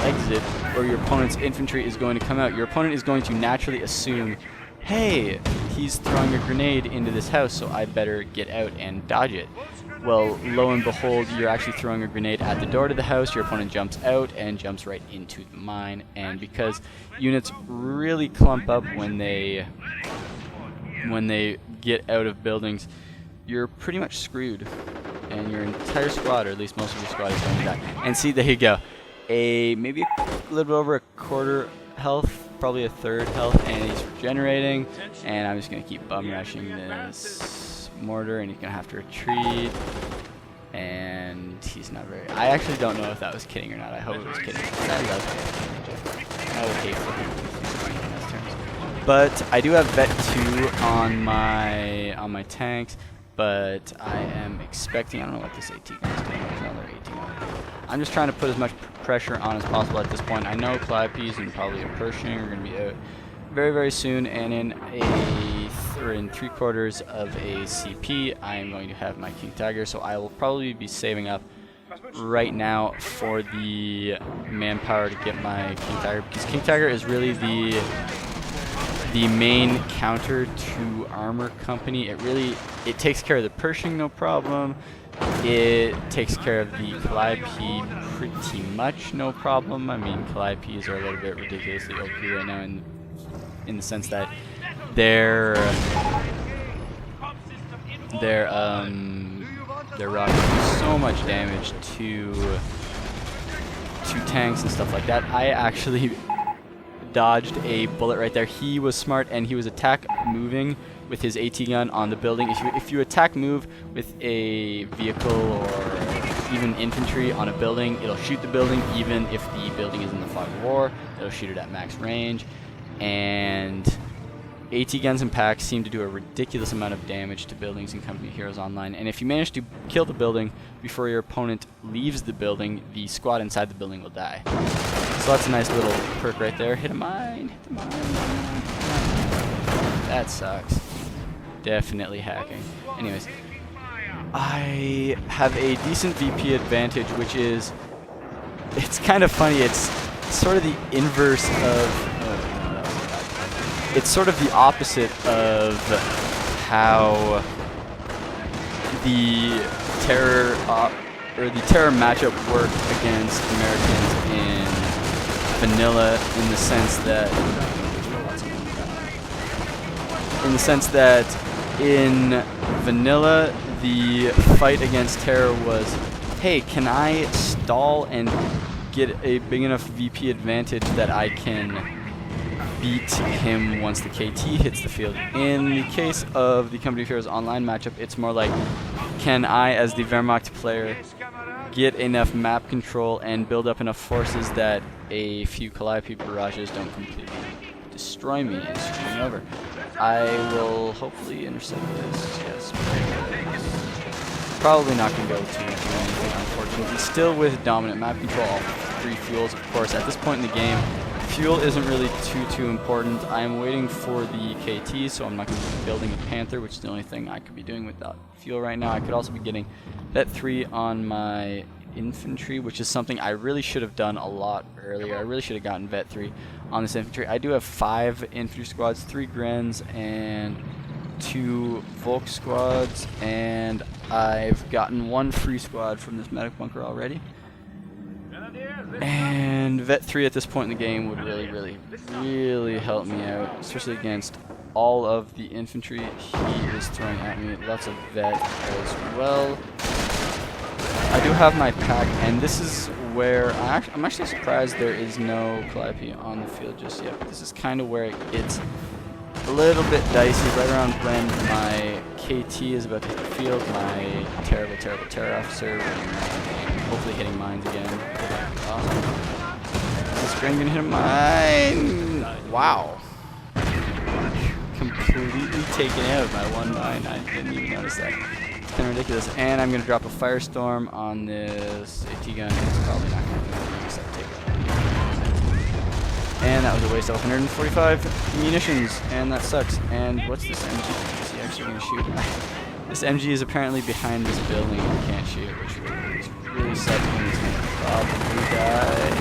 exit where your opponent's infantry is going to come out, your opponent is going to naturally assume, hey, he's throwing a grenade into this house, so I better get out and dodge it. Well, lo and behold, you're actually throwing a grenade at the door to the house, your opponent jumps out and jumps right into the mine, and because units really clump up when they get out of buildings, you're pretty much screwed, and your entire squad, or at least most of your squad, is going to die. And see, there you go. Maybe a little bit over a quarter health, probably a third health, and he's regenerating, and I'm just going to keep bum rushing this mortar, and he's going to have to retreat, and he's not very... I actually don't know if that was kidding or not. I hope it was kidding. That was kidding. I would hate for him in those terms. But I do have vet 2 on my tanks, but I am expecting... I don't know what this AT gun is doing. There's another AT gun. I'm just trying to put as much pressure on as possible at this point. I know Calliope's and probably a Pershing are going to be out very, very soon, and in in 3/4 of a CP, I am going to have my King Tiger, so I will probably be saving up right now for the manpower to get my King Tiger, because King Tiger is really the main counter to Armour Company. It takes care of the Pershing no problem. It takes care of the Calliope pretty much no problem. I mean, Calliopes are a little bit ridiculously OP right now in the sense that they're rocking so much damage to tanks and stuff like that. I actually dodged a bullet right there. He was smart, and he was attack moving with his AT gun on the building. If you attack move with a vehicle or even infantry on a building, it'll shoot the building even if the building is in the fog of war. It'll shoot it at max range, and AT guns and packs seem to do a ridiculous amount of damage to buildings in Company of Heroes Online, and if you manage to kill the building before your opponent leaves the building, the squad inside the building will die. So that's a nice little perk right there. Hit a mine, hit the mine. That sucks. Definitely hacking. Anyways, I have a decent VP advantage, which is, it's kind of funny, it's sort of the inverse of, it's sort of the opposite of how the terror matchup worked against Americans in vanilla, in the sense that in vanilla the fight against terror was, hey, can I stall and get a big enough VP advantage that I can beat him once the KT hits the field. In the case of the Company of Heroes Online matchup, it's more like, can I, as the Wehrmacht player, get enough map control and build up enough forces that a few Calliope barrages don't completely destroy me and screw me over. I will hopefully intercept this, yes. Probably not going to go to do anything, unfortunately. Still with dominant map control, all 3 fuels, of course. At this point in the game, fuel isn't really too important. I am waiting for the KT, so I'm not going to be building a Panther, which is the only thing I could be doing without fuel right now. I could also be getting Vet 3 on my infantry, which is something I really should have done a lot earlier. I really should have gotten Vet 3 on this infantry. I do have 5 infantry squads, 3 Grens, and 2 Volk squads, and I've gotten 1 free squad from this medic bunker already. And Vet 3 at this point in the game would really help me out, especially against all of the infantry he is throwing at me. Lots of Vet as well. I do have my pack, and this is where I'm actually surprised there is no Calliope on the field just yet. But this is kind of where it gets a little bit dicey. Right around when my KT is about to hit the field, my terrible terror officer, hopefully hitting mines again. Awesome. This Gren gonna hit a mine. Wow. Completely taken out by 1 mine. I didn't even notice that. It's kind of ridiculous. And I'm gonna drop a firestorm on this AT gun. It's probably not gonna do anything except take it. And that was a waste of 145 munitions, and that sucks. And what's this MG? Is he actually gonna shoot? This MG is apparently behind this building and can't shoot, which is really sad, and he's gonna probably die.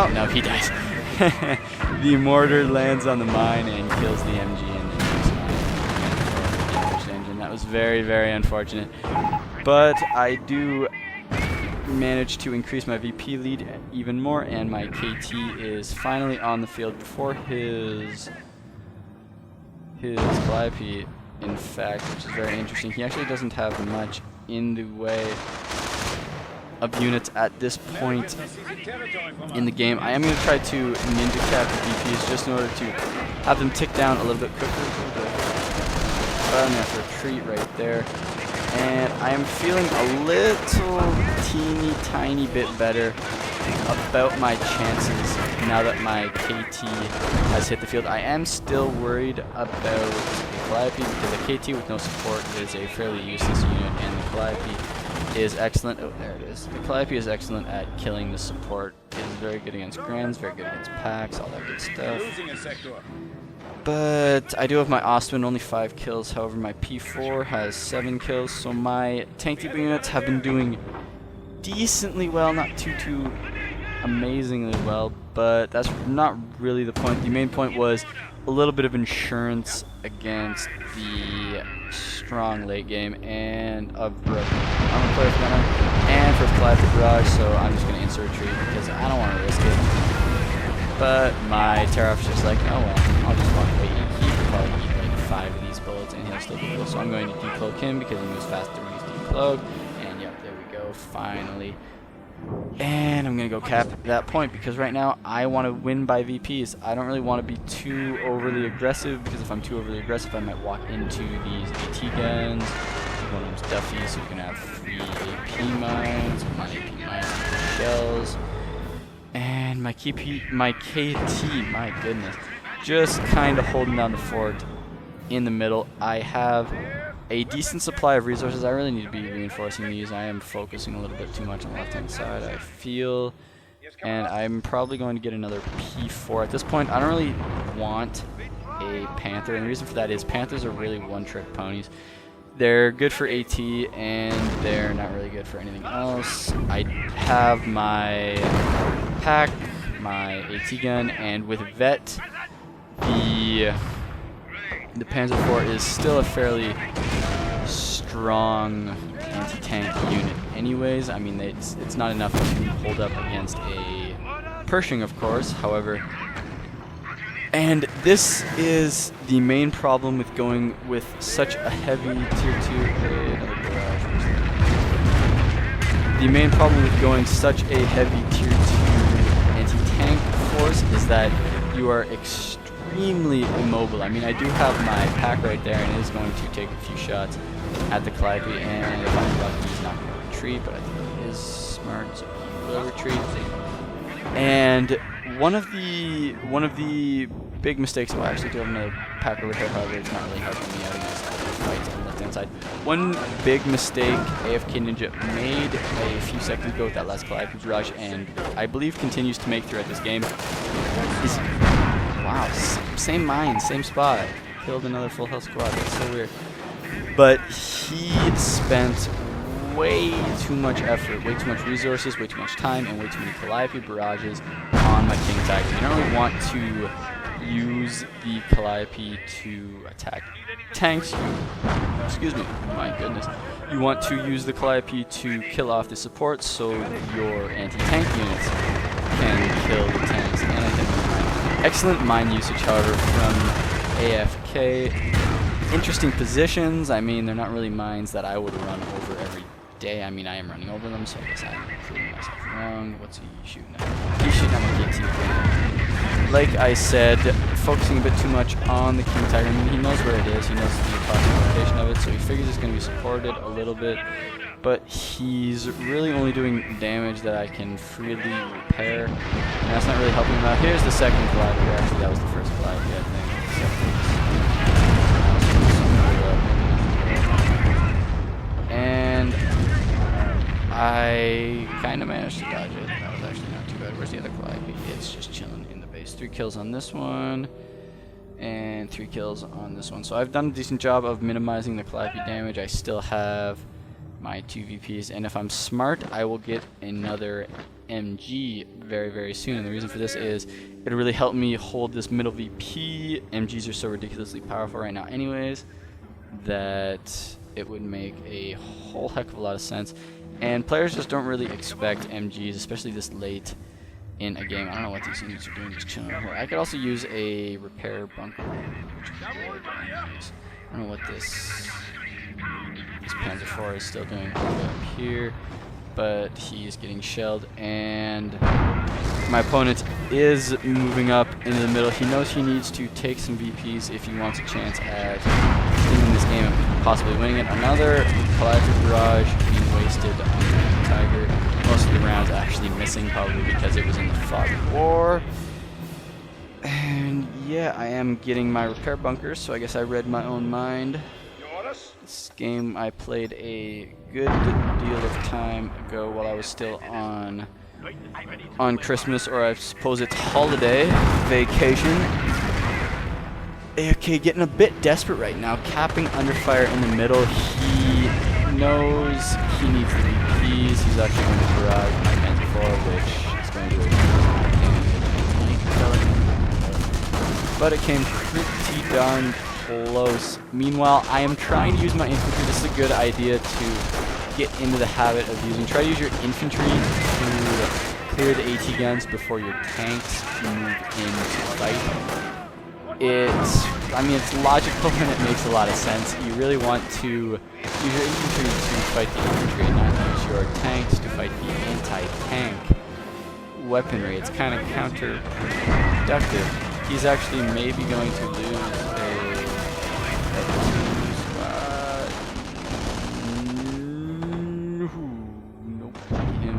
Oh, no, he dies. The mortar lands on the mine and kills the MG and then takes my engine. That was very, very unfortunate. But I do manage to increase my VP lead even more, and my KT is finally on the field before his Calliope, in fact, which is very interesting. He actually doesn't have much in the way of units at this point in the game. I am going to try to ninja cap the VPs just in order to have them tick down a little bit quicker. But I'm going to have to retreat right there. And I am feeling a little teeny tiny bit better about my chances now that my KT has hit the field. I am still worried about the Calliope because a KT with no support is a fairly useless unit, and the Calliope is excellent. Oh, there it is. The Calliope is excellent at killing the support. It is very good against Grans, very good against packs, all that good stuff. But I do have my Ostwind, only 5 kills. However, my P4 has 7 kills, so my tank depot units have been doing decently well, not too amazingly well, but that's not really the point. The main point was a little bit of insurance against the strong late game and of I'm gonna play with Gunner and for Calliope Barrage, so I'm just gonna insert retreat because I don't want to risk it. But my Terror's just like, oh well, I'll just walk away. He could probably eat like 5 of these bullets and he'll still be cool. So I'm going to decloak him because he moves faster when he's decloaked. And yep, there we go, finally. And I'm going to go cap at that point because right now I want to win by VPs. I don't really want to be too overly aggressive because if I'm too overly aggressive I might walk into these AT guns. One of them's Duffy, so we can have 3 AP mines, 1 AP mine, 3 shells. And my KT, my goodness, just kind of holding down the fort in the middle. I have a decent supply of resources. I really need to be reinforcing these. I am focusing a little bit too much on the left-hand side, I feel. And I'm probably going to get another P4. At this point, I don't really want a Panther. And the reason for that is Panthers are really one-trick ponies. They're good for AT, and they're not really good for anything else. I have my pack, my AT gun, and with Vet, the Panzer IV is still a fairly strong anti-tank unit anyways. I mean, it's not enough to hold up against a Pershing, of course, however. And this is the main problem with going with such a heavy tier 2. The main problem with going such a heavy tier 2 anti-tank force is that you are extremely immobile. I mean, I do have my pack right there, and it is going to take a few shots at the Calliope, and if I'm lucky, he's not going to retreat, but I think he is smart, so he will retreat. And one of the big mistakes, well, I actually do have another pack over here, however, it's not really helping me out against the fights on the left-hand side. One big mistake AFKNinja made a few seconds ago with that last Calliope Barrage, and I believe continues to make throughout this game, is, wow, same mine, same spot. Killed another full health squad, that's so weird. But he spent way too much effort, way too much resources, way too much time, and way too many Calliope Barrages on my King Tiger. You don't really want to use the Calliope to attack tanks. Excuse me, my goodness. You want to use the Calliope to kill off the support so your anti-tank units can kill the tanks. And I think excellent mine usage, however, from AFK. Interesting positions. I mean, they're not really mines that I would run over every day. I mean, I am running over them, so I guess I'm proving myself wrong. What's he shooting at? He's shooting at my KT again. Like I said, focusing a bit too much on the King Tiger. I mean, he knows where it is. He knows the approximate location of it, so he figures it's going to be supported a little bit. But he's really only doing damage that I can freely repair, and that's not really helping him out. Here's the second Calliope. Actually, that was the first Calliope, I think. And I kind of managed to dodge it. That was actually not too bad. Where's the other Calliope? It's just chilling in the base. 3 kills on this one, and 3 kills on this one. So I've done a decent job of minimizing the Calliope damage. I still have my 2 VPs, and if I'm smart, I will get another MG very, very soon. And the reason for this is it'll really help me hold this middle VP. MGs are so ridiculously powerful right now anyways that it would make a whole heck of a lot of sense. And players just don't really expect MGs, especially this late in a game. I don't know what these units are doing, just chilling over here. I could also use a repair bunker, which is good. Anyways, I don't know what this Panzer IV is still doing all the way up here, but he's getting shelled, and my opponent is moving up into the middle. He knows he needs to take some VPs if he wants a chance at winning this game and possibly winning it. Another Collateral Barrage being wasted on the Tiger. Most of the rounds actually missing, probably because it was in the fog of war. And yeah, I am getting my repair bunkers, so I guess I read my own mind. This game I played a good deal of time ago while I was still on Christmas, or I suppose it's holiday vacation. AFK getting a bit desperate right now, capping under fire in the middle. He knows he needs the VPs. He's actually going to barrage my Panzer IV, which is going to but it came pretty darn close. Meanwhile, I am trying to use my infantry. This is a good idea to get into the habit of using. Try to use your infantry to clear the AT guns before your tanks move into fight. I mean, it's logical and it makes a lot of sense. You really want to use your infantry to fight the infantry and not use your tanks to fight the anti-tank weaponry. It's kind of counterproductive. He's actually maybe going to lose